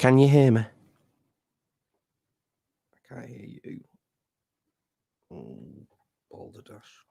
Can you hear me? I can't hear you. Balderdash.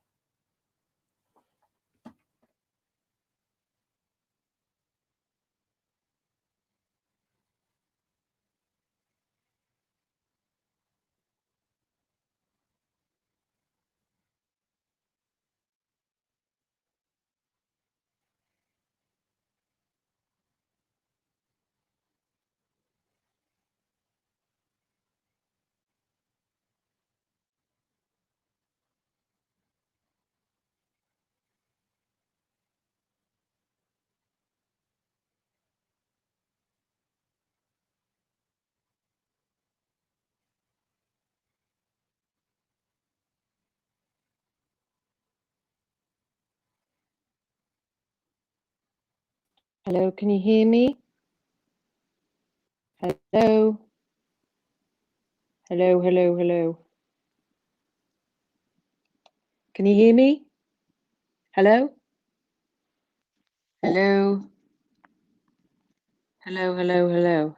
Hello, can you hear me? Hello? Hello, hello, hello. Can you hear me? Hello? Hello? Hello, hello, hello.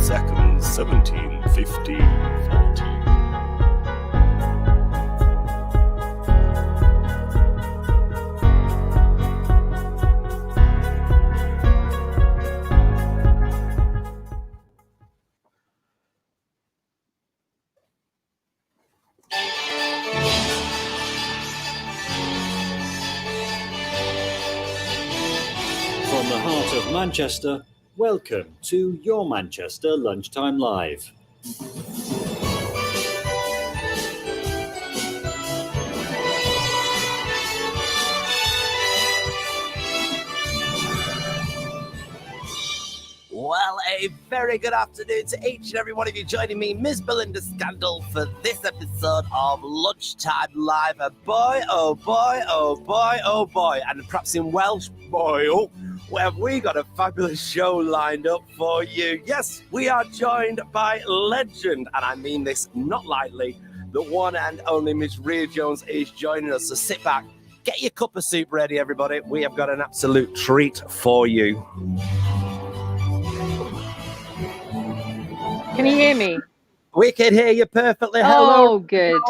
Seconds, 17, 15, 14. From the heart of Manchester, welcome to your Manchester Lunchtime Live. Well, a very good afternoon to each and every one of you joining me, Miss Belinda Scandal, for this episode of Lunchtime Live. And boy, oh boy, oh boy, oh boy, and perhaps in Welsh, boy, oh, where have we got a fabulous show lined up for you? Yes, we are joined by legend, and I mean this not lightly. The one and only Miss Rhea Jones is joining us, so sit back, get your cup of soup ready, everybody. We have got an absolute treat for you. Can you hear me? We can hear you perfectly. Hello. Oh, good.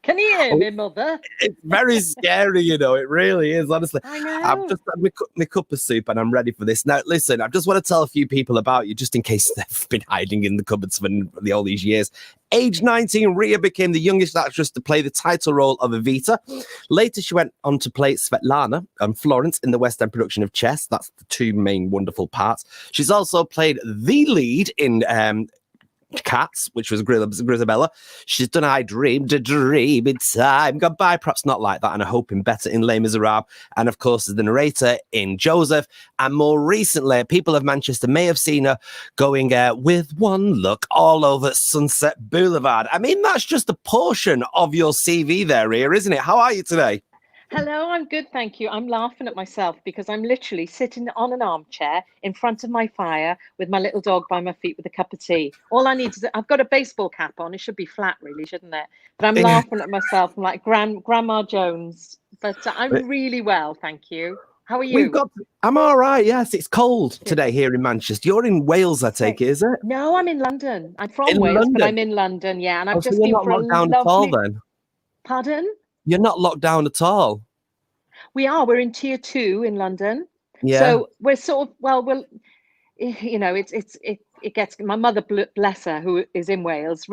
Can you hear me, Mother? It's very scary, you know. It really is, honestly. I know. I've just had my cup of soup and I'm ready for this. Now, listen, I just want to tell a few people about you, just in case they've been hiding in the cupboards for all these years. Age 19, Rhea became the youngest actress to play the title role of Evita. Later, she went on to play Svetlana and Florence in the West End production of Chess. That's the two main wonderful parts. She's also played the lead in Cats, which was Grisabella. She's done I Dreamed a Dream in Time Gone By, perhaps not like that, and I hope in better in Les Miserables, and of course as the narrator in Joseph. And more recently, people of Manchester may have seen her going with one look all over Sunset Boulevard. I mean, that's just a portion of your CV there, Rhea, isn't it? How are you today? Hello, I'm good, thank you. I'm laughing at myself because I'm literally sitting on an armchair in front of my fire with my little dog by my feet with a cup of tea. All I need is, I've got a baseball cap on. It should be flat, really, shouldn't it? But I'm laughing at myself. I'm like Grandma Jones. But I'm really well, thank you. How are you? I'm all right, yes. It's cold today here in Manchester. You're in Wales, I take it, is it? No, I'm in London. I'm from Wales, but I'm in London, yeah. And I've just been for a lovely... at all, then? Pardon? You're not locked down at all. We are. We're in tier 2 in London. Yeah. So we're sort of, well, you know, it gets, my mother, bless her, who is in Wales,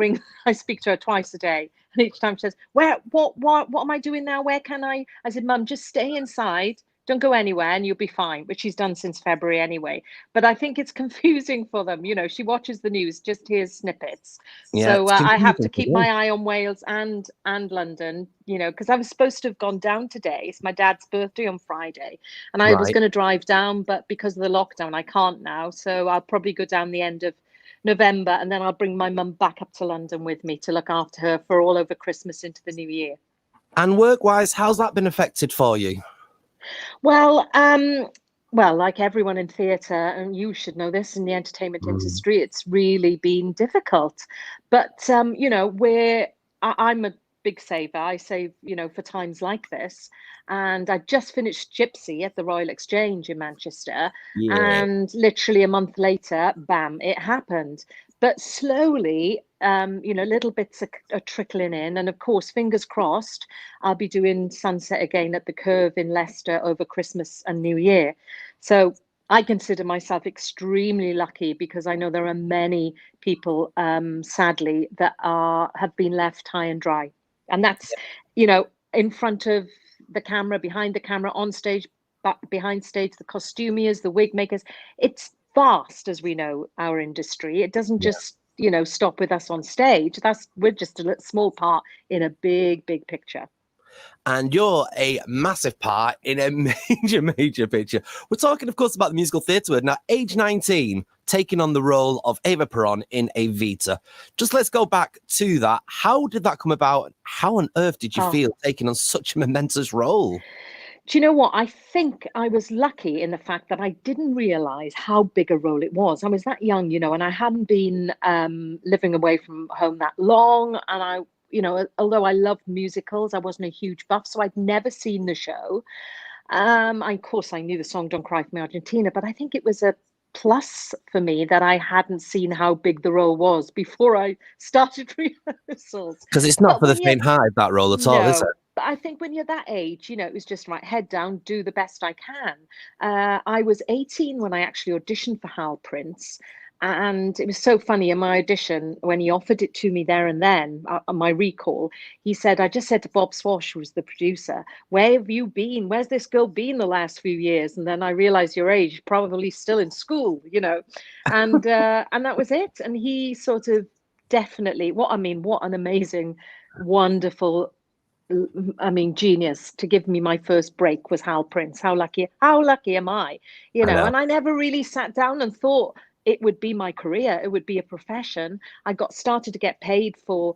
I speak to her twice a day. And each time she says, what am I doing now? Where can I said, Mum, just stay inside. Don't go anywhere and you'll be fine, which she's done since February anyway. But I think it's confusing for them. You know, she watches the news, just hears snippets. Yeah, so I have to keep my eye on Wales and London, you know, because I was supposed to have gone down today. It's my dad's birthday on Friday. And I was going to drive down, but because of the lockdown, I can't now. So I'll probably go down the end of November and then I'll bring my mum back up to London with me to look after her for all over Christmas into the new year. And work-wise, how's that been affected for you? Well, Well, like everyone in theatre, and you should know this, in the entertainment Mm. industry, it's really been difficult. But you know, I'm a big saver. I save, you know, for times like this. And I just finished Gypsy at the Royal Exchange in Manchester, Yeah. and literally a month later, bam, it happened. But slowly, you know, little bits are trickling in, and of course, fingers crossed, I'll be doing Sunset again at the Curve in Leicester over Christmas and New Year. So I consider myself extremely lucky because I know there are many people, sadly, that have been left high and dry, and that's, you know, in front of the camera, behind the camera, on stage, but behind stage, the costumiers, the wig makers. It's vast, as we know, our industry. It doesn't Yeah. just, you know, stop with us on stage. We're just a small part in a big, big picture. And you're a massive part in a major picture. We're talking, of course, about the musical theatre world. Now, age 19, taking on the role of Ava Peron in Evita. Just let's go back to that. How did that come about? How on earth did you Oh, feel taking on such a momentous role? do you know what? I think I was lucky in the fact that I didn't realize how big a role it was. I was that young, you know, and I hadn't been living away from home that long. And I, you know, although I loved musicals, I wasn't a huge buff, so I'd never seen the show. Of course, I knew the song "Don't Cry for Me, Argentina," but I think it was a plus for me that I hadn't seen how big the role was before I started rehearsals. Because it's not But for the when you faint heart, that role at all, is it? no, but I think when you're that age, you know, it was just right, head down, do the best I can. I was 18 when I actually auditioned for Hal Prince. And it was so funny in my audition when he offered it to me there and then, on my recall, he said, I just said to Bob Swash, who was the producer, where have you been? Where's this girl been the last few years? And then I realized your age, probably still in school, you know, and that was it. And he sort of definitely, what an amazing, wonderful, I mean, genius to give me my first break was Hal Prince. How lucky am I? You I know, know. and I never really sat down and thought it would be my career, it would be a profession. I got started to get paid for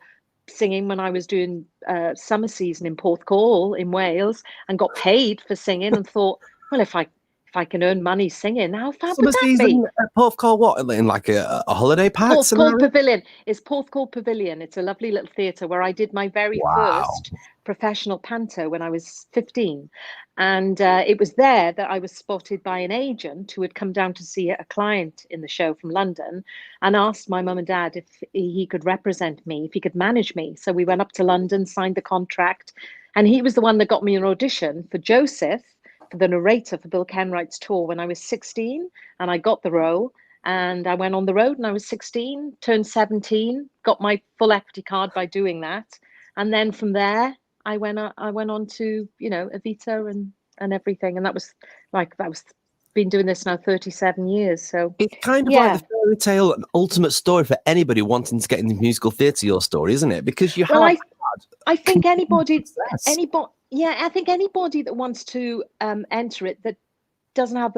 singing when I was doing summer season in Porthcawl in Wales, and got paid for singing, and thought, well, if I can earn money singing, how fab Summer would that season be? at Porthcawl, what? In like a holiday park Porthcawl scenario? Pavilion. It's Porthcawl Pavilion. It's a lovely little theatre where I did my very Wow. first professional panto when I was 15. And it was there that I was spotted by an agent who had come down to see a client in the show from London, and asked my mum and dad if he could represent me, if he could manage me. So we went up to London, signed the contract, and he was the one that got me an audition for Joseph, for the narrator for Bill Kenwright's tour when I was 16, and I got the role. And I went on the road and I was 16, turned 17, got my full equity card by doing that. And then from there, I went on to, you know, Evita and everything. And that was been doing this now 37 years. So It's kind of like the yeah. fairy tale and ultimate story for anybody wanting to get into musical theatre, your story, isn't it? Because you Well, have I think continued success. anybody, yeah, I think anybody that wants to enter it that doesn't have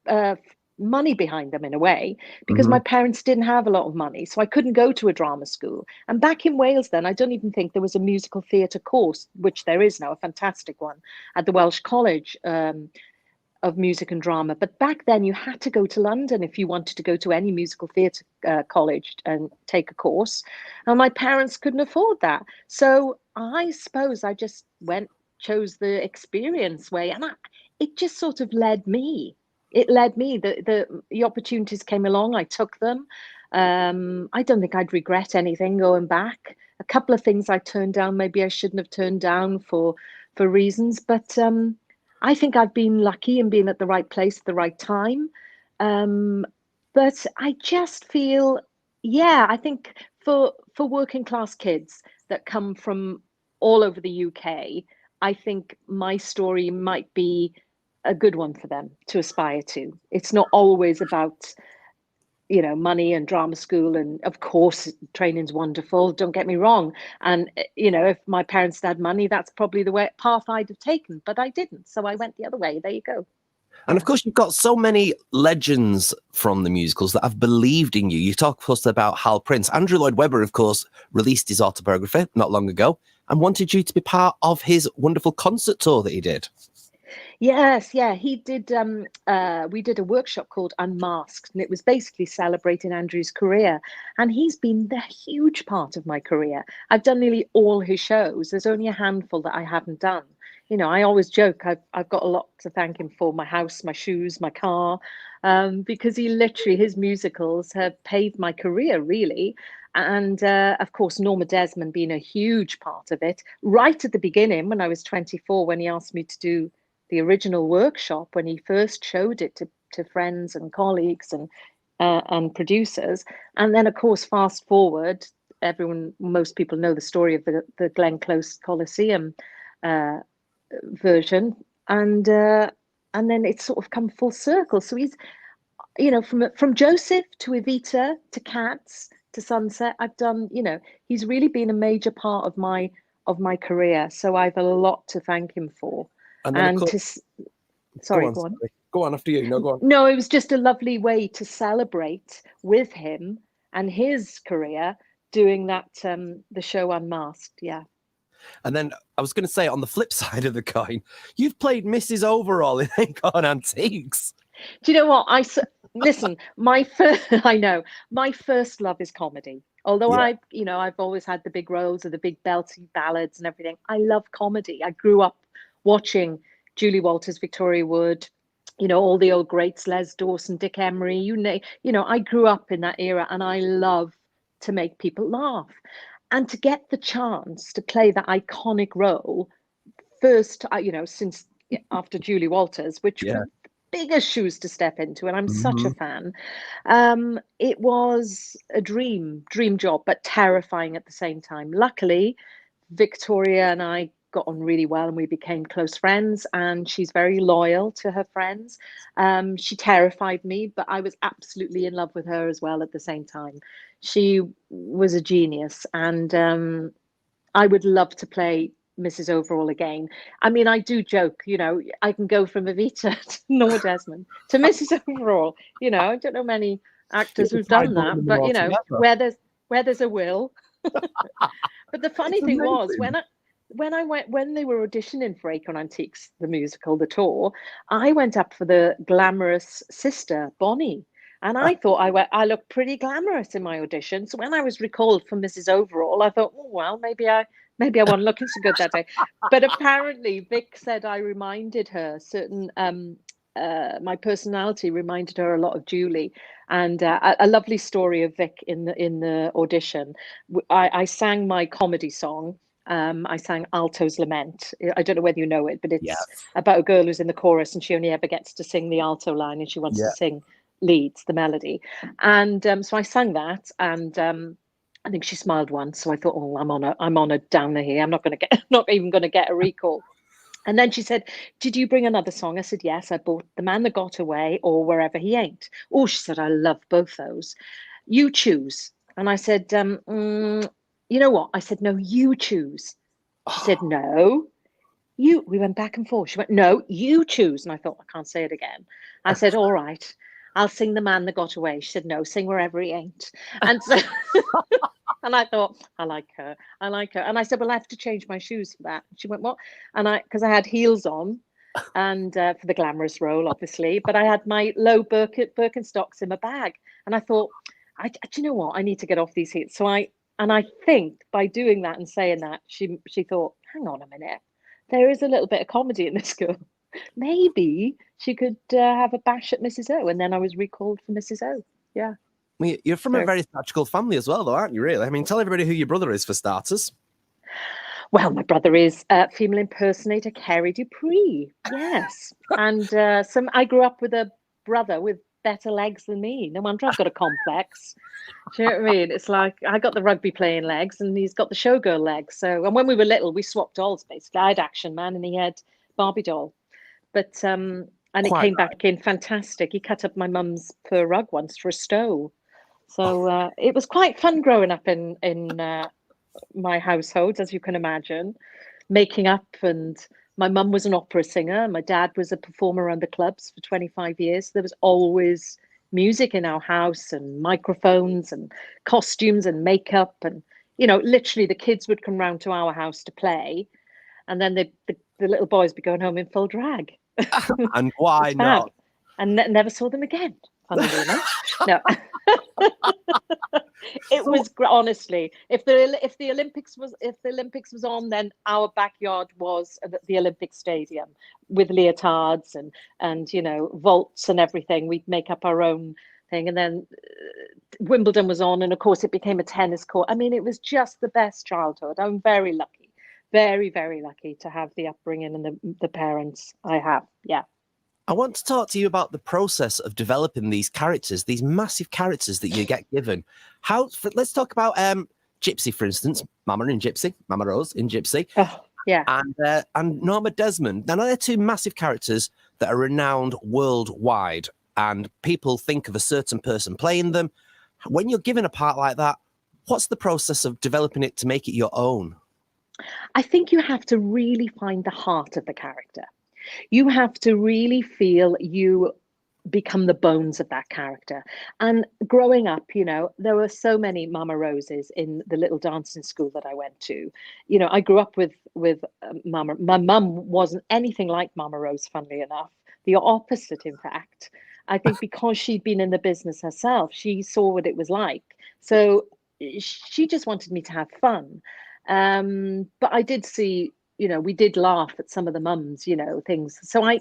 a money behind them in a way, because my Mhm. parents didn't have a lot of money, so I couldn't go to a drama school. And back in Wales then, I don't even think there was a musical theatre course, which there is now, a fantastic one at the Welsh College of Music and Drama. But back then you had to go to London if you wanted to go to any musical theatre college and take a course, and my parents couldn't afford that. So I suppose I just chose the experience way, and it just sort of led me. It led me. The opportunities came along. I took them. I don't think I'd regret anything going back. A couple of things I turned down, maybe I shouldn't have turned down for reasons, but I think I've been lucky in being at the right place at the right time. Um, but I just feel, yeah, I think for working class kids that come from all over the UK, I think my story might be a good one for them to aspire to. It's not always about, you know, money and drama school, and of course training's wonderful, don't get me wrong. And you know, if my parents had money, that's probably the path I'd have taken, but I didn't, so I went the other way. There you go. And Yeah. of course, you've got so many legends from the musicals that have believed in you. You talk to us about Hal Prince. Andrew Lloyd Webber, of course, released his autobiography not long ago and wanted you to be part of his wonderful concert tour that he did. Yes, yeah, he did. We did a workshop called Unmasked, and it was basically celebrating Andrew's career. And he's been the huge part of my career. I've done nearly all his shows. There's only a handful that I haven't done. You know, I always joke I've got a lot to thank him for: my house, my shoes, my car, because he literally his musicals have paved my career really. And of course, Norma Desmond being a huge part of it. Right at the beginning, when I was 24, when he asked me to do the original workshop, when he first showed it to friends and colleagues and producers. And then, of course, fast forward, most people know the story of the Glen Close Coliseum uh, version, and then it's sort of come full circle. So he's, you know, from Joseph to Evita to Cats to Sunset, I've done, you know, he's really been a major part of my career. So I've a lot to thank him for. And then, And of to course, sorry, go on. sorry. Go on after you. No, go on. No, it was just a lovely way to celebrate with him and his career doing that the show Unmasked. Yeah. And then I was going to say, on the flip side of the coin, you've played Mrs. Overall in Ain't Got Antiques. Do you know what? Listen, I know my first love is comedy. Although Yeah. I've always had the big roles of the big belty ballads and everything. I love comedy. I grew up watching Julie Walters, Victoria Wood, you know, all the old greats, Les Dawson, Dick Emery, I grew up in that era, and I love to make people laugh. And to get the chance to play that iconic role first, since after Julie Walters, which Yeah. were biggest shoes to step into, and I'm such a Mhm. fan. It was a dream job, but terrifying at the same time. Luckily, Victoria and I got on really well, and we became close friends, and she's very loyal to her friends. She terrified me, but I was absolutely in love with her as well at the same time. She was a genius, and I would love to play Mrs. Overall again. I mean, I do joke, you know, I can go from Evita to Norma Desmond to Mrs. Overall. You know, I don't know many actors You who've try done putting that, them but all you know, together. where there's a will. But the funny It's thing was, amazing. when they were auditioning for Acorn Antiques, the musical, the tour, I went up for the glamorous sister, Bonnie. And I thought I looked pretty glamorous in my audition. So when I was recalled for Mrs. Overall, I thought, oh well, maybe I wasn't looking so good that day. But apparently Vic said I reminded her certain my personality reminded her a lot of Julie. And a lovely story of Vic in the audition. I sang my comedy song. I sang Alto's Lament. I don't know whether you know it, but it's Yes. about a girl who's in the chorus and she only ever gets to sing the alto line, and she wants Yeah. to sing leads, the melody. And so I sang that, and I think she smiled once. So I thought, oh, I'm on a downer here. I'm not even going to get a recall. And then she said, did you bring another song? I said, yes, I bought The Man That Got Away or Wherever He Ain't. Oh, she said, I love both those. You choose. And I said, you know what? I said, no, you choose. She said, no, you. We went back and forth. She went, no, you choose. And I thought, I can't say it again. I said, all right, I'll sing The Man That Got Away. She said, no, sing Wherever He Ain't. And so... And I thought, I like her. I like her. And I said, well, I have to change my shoes for that. She went, what? And because I had heels on, and for the glamorous role, obviously, but I had my low Birkenstocks in my bag. And I thought, do you know what? I need to get off these heels. I think by doing that and saying that, she thought, hang on a minute, there is a little bit of comedy in this girl. Maybe she could have a bash at Mrs. O. And then I was recalled for Mrs. O. Yeah. Well, you're from a very theatrical family as well, though, aren't you, really? I mean, tell everybody who your brother is, for starters. Well, my brother is female impersonator Kerry Dupree. Yes. And I grew up with a brother with better legs than me. No wonder I've got a complex. Do you know what I mean? It's like I got the rugby playing legs and he's got the showgirl legs. So, and when we were little, we swapped dolls, basically. I had Action Man and he had Barbie doll. But, and it came back in fantastic. He cut up my mum's fur rug once for a stove. So it was quite fun growing up in my household, as you can imagine, making up. And my mum was an opera singer. My dad was a performer around the clubs for 25 years. There was always music in our house and microphones and costumes and makeup. And, you know, literally the kids would come round to our house to play. And then the little boys would be going home in full drag. And why It's fab. not? And never saw them again. Funnily enough, no. It was honestly, if the Olympics was on, then our backyard was the Olympic Stadium with leotards and vaults and everything. We'd make up our own thing, and then Wimbledon was on, and of course it became a tennis court. I mean, it was just the best childhood. I'm very lucky, very, very lucky to have the upbringing and the parents I have. Yeah. I want to talk to you about the process of developing these characters, these massive characters that you get given. Let's talk about Gypsy, for instance, Mama Rose in Gypsy. Oh, yeah. And Norma Desmond. Now, they're two massive characters that are renowned worldwide, and people think of a certain person playing them. When you're given a part like that, what's the process of developing it to make it your own? I think you have to really find the heart of the character. You have to really feel you become the bones of that character. And growing up, there were so many Mama Roses in the little dancing school that I went to. I grew up with Mama. My mum wasn't anything like Mama Rose, funnily enough. The opposite, in fact. I think because she'd been in the business herself, she saw what it was like. So she just wanted me to have fun. But I did see, we did laugh at some of the mums, things. So I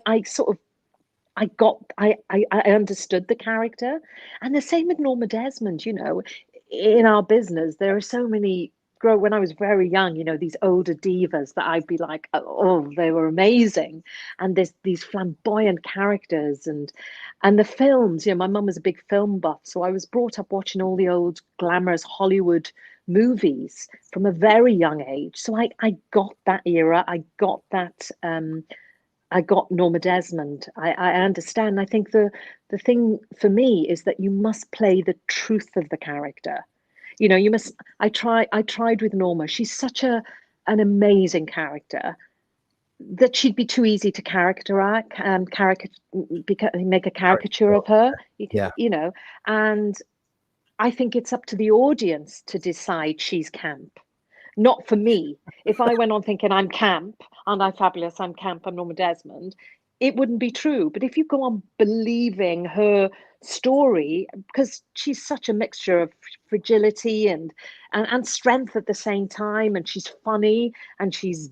understood the character. And the same with Norma Desmond, in our business, there are so many, when I was very young, these older divas that I'd be like, oh, they were amazing. And there's these flamboyant characters and the films, my mum was a big film buff. So I was brought up watching all the old glamorous Hollywood movies from a very young age. So I got that era. I got that. I got Norma Desmond. I understand. I think the thing for me is that you must play the truth of the character. You must. I tried with Norma. She's such an amazing character that she'd be too easy to make a caricature of her. Yeah. And I think it's up to the audience to decide she's camp, not for me. If I went on thinking I'm camp, aren't I fabulous, I'm camp, I'm Norma Desmond, it wouldn't be true. But if you go on believing her story, because she's such a mixture of fragility and strength at the same time, and she's funny and she's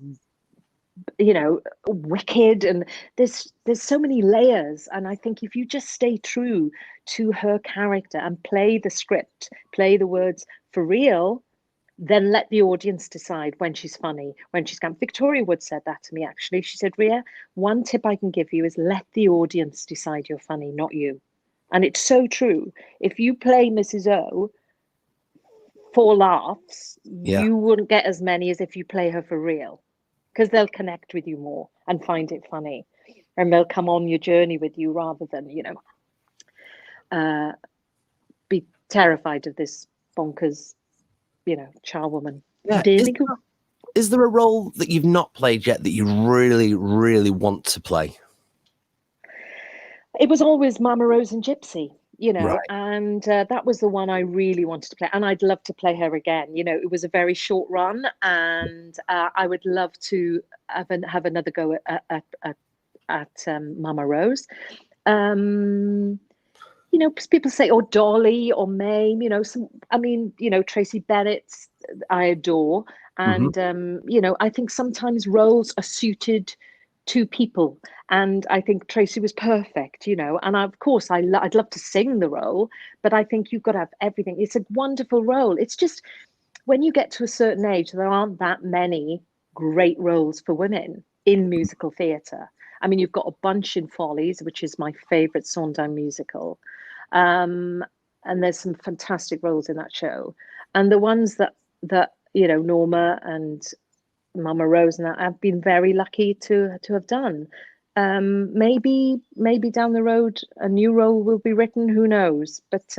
wicked, and there's so many layers. And I think if you just stay true to her character and play the script, play the words for real, then let the audience decide when she's funny, when she's camp. Victoria Wood said that to me, actually. She said, Ria, one tip I can give you is let the audience decide you're funny, not you. And it's so true. If you play Mrs. O for laughs, you wouldn't get as many as if you play her for real, because they'll connect with you more and find it funny, and they'll come on your journey with you rather than, be terrified of this bonkers, charwoman. Yeah. Is there a role that you've not played yet that you really, really want to play? It was always Mama Rose and Gypsy, Right. and that was the one I really wanted to play. And I'd love to play her again. It was a very short run, and I would love to have another go at Mama Rose. People say, or Dolly or Mame, Tracy Bennett's I adore. And, I think sometimes roles are suited to people. And I think Tracy was perfect, and of course I'd love to sing the role, but I think you've got to have everything. It's a wonderful role. It's just when you get to a certain age, there aren't that many great roles for women in musical theatre. I mean, you've got a bunch in Follies, which is my favorite Sondheim musical. And there's some fantastic roles in that show. And the ones that Norma and Mama Rose and that I've been very lucky to have done. Maybe down the road a new role will be written, who knows? But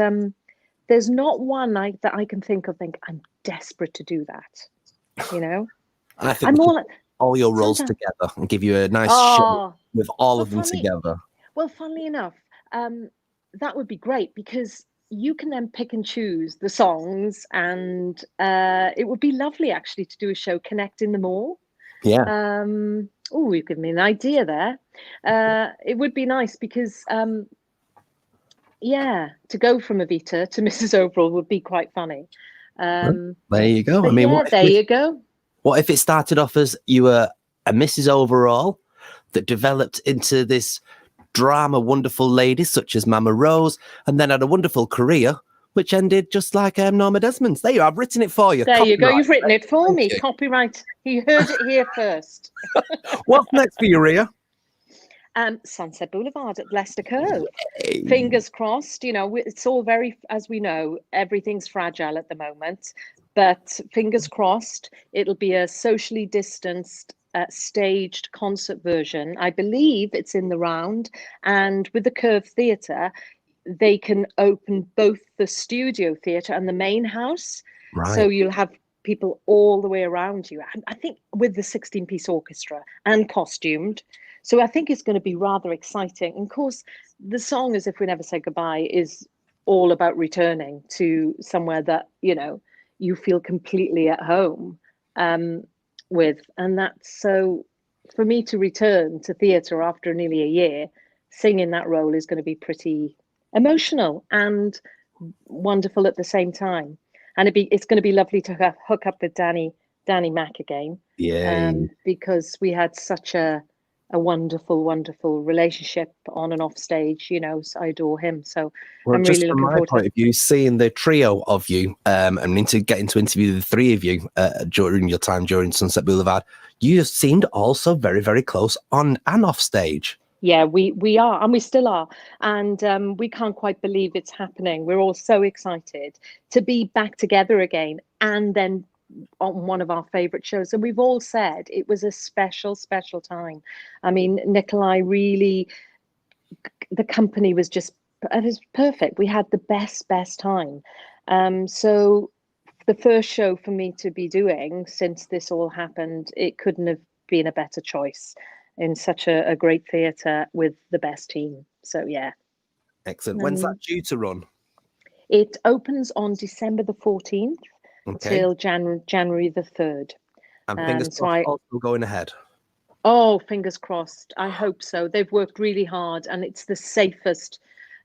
there's not one that I can think of. I'm desperate to do that. I think all your roles together and give you a nice show with all of them together. Well, funnily enough, that would be great, because you can then pick and choose the songs, and it would be lovely actually to do a show connecting them all. Yeah. Oh, you've given me an idea there. It would be nice because, yeah, to go from Evita to Mrs. Overall would be quite funny. There you go. I But mean, yeah, there you go. what if it started off as you were a Mrs. Overall that developed into this drama wonderful lady such as Mama Rose, and then had a wonderful career which ended just like Norma Desmond's. There you are. I've written it for you. There you go. Copyright. You've written it for Thank me. you. Copyright. You heard it here first. What's next for you, Ria? Sunset Boulevard at Leicester Cove. Hey. Fingers crossed. You know, it's all very, as we know, everything's fragile at the moment. But fingers crossed, it'll be a socially distanced, staged concert version. I believe it's in the round. And with the Curve Theatre, they can open both the studio theatre and the main house. Right. So you'll have people all the way around you. I think with the 16-piece orchestra and costumed. So I think it's going to be rather exciting. And of course, the song As If We Never Said Goodbye is all about returning to somewhere that, you know, you feel completely at home with. And that's so, for me to return to theatre after nearly a year, singing that role is going to be pretty emotional and wonderful at the same time. And it's going to be lovely to hook up with Danny Mac again. Yeah. Because we had such a wonderful relationship on and off stage, you know, so I adore him. So I'm really looking forward to it. You seeing the trio of you and getting to interview the three of you during your time during Sunset Boulevard, you seemed also very, very close on and off stage. Yeah, we are, and we still are. And we can't quite believe it's happening. We're all so excited to be back together again, and then on one of our favorite shows. And we've all said it was a special time. I mean, Nikolai really, the company was just, it was perfect. We had the best time. So the first show for me to be doing since this all happened, it couldn't have been a better choice in such a great theatre with the best team. So yeah. Excellent. When's that due to run? It opens on December the 14th. Okay. Till January the 3rd. And fingers crossed, all still going ahead. Oh, fingers crossed. I hope so. They've worked really hard, and it's the safest.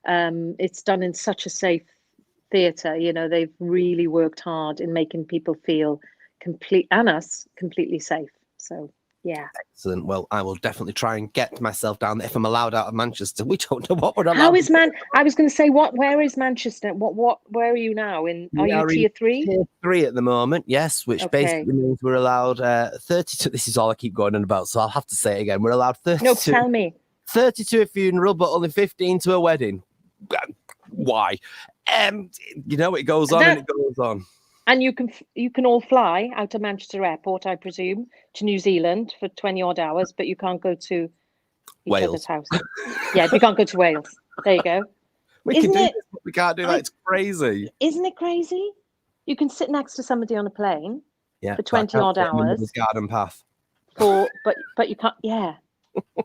It's done in such a safe theatre. You know, they've really worked hard in making people feel completely safe. So yeah. Excellent. Well, I will definitely try and get myself down there if I'm allowed out of Manchester. We don't know what we're allowed. How is I was going to say, where is Manchester? Where are you now? Are you tier 3? Tier 3 at the moment, yes, which basically means we're allowed 32. This is all I keep going on about, so I'll have to say it again. We're allowed 32. No, tell me. 32 a funeral, but only 15 to a wedding. Why? You know, it goes on and it goes on. And you can all fly out of Manchester Airport, I presume, to New Zealand for 20 odd hours, but you can't go to each other's house. Yeah, you can't go to Wales. There you go. We can't do that. It's crazy. Isn't it crazy? You can sit next to somebody on a plane for 20 odd hours. Garden path. But you can't. Yeah.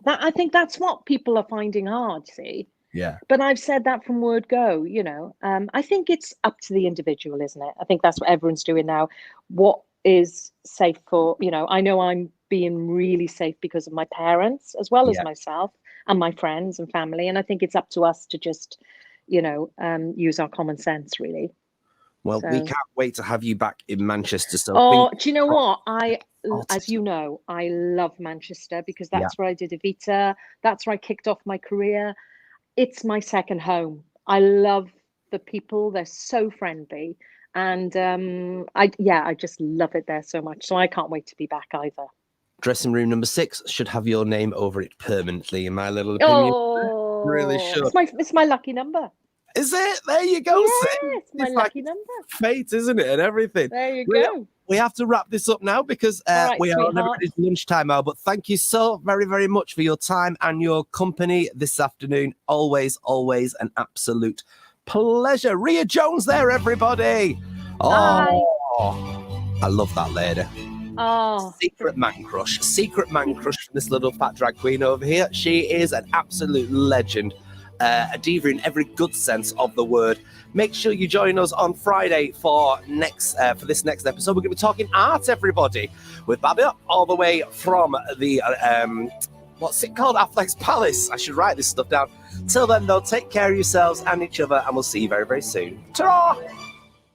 I think that's what people are finding hard. See. Yeah. But I've said that from word go, you know. I think it's up to the individual, isn't it? I think that's what everyone's doing now. What is safe for, you know, I know I'm being really safe because of my parents as well as myself and my friends and family. And I think it's up to us to just, you know, use our common sense, really. Well, we can't wait to have you back in Manchester. So do you know what? As you know, I love Manchester because that's where I did Evita. That's where I kicked off my career. It's my second home. I love the people. They're so friendly. And I just love it there so much. So I can't wait to be back either. Dressing room number 6 should have your name over it permanently, in my little opinion. Oh, really should. It's my lucky number. Is it? There you go. Yeah, it's my lucky number. Fate, isn't it? And everything. There you go. We have to wrap this up now because we are on everybody's lunchtime hour. But thank you so very, very much for your time and your company this afternoon. Always an absolute pleasure. Ria Jones there, everybody. Hi. I love that lady. Oh, Secret man crush from this little fat drag queen over here. She is an absolute legend. a diva in every good sense of the word. Make sure you join us on Friday for this next episode. We're going to be talking art, everybody, with Babia, all the way from the what's it called? Affleck's Palace. I should write this stuff down. Till then, though, take care of yourselves and each other, and we'll see you very, very soon. Ta-ra!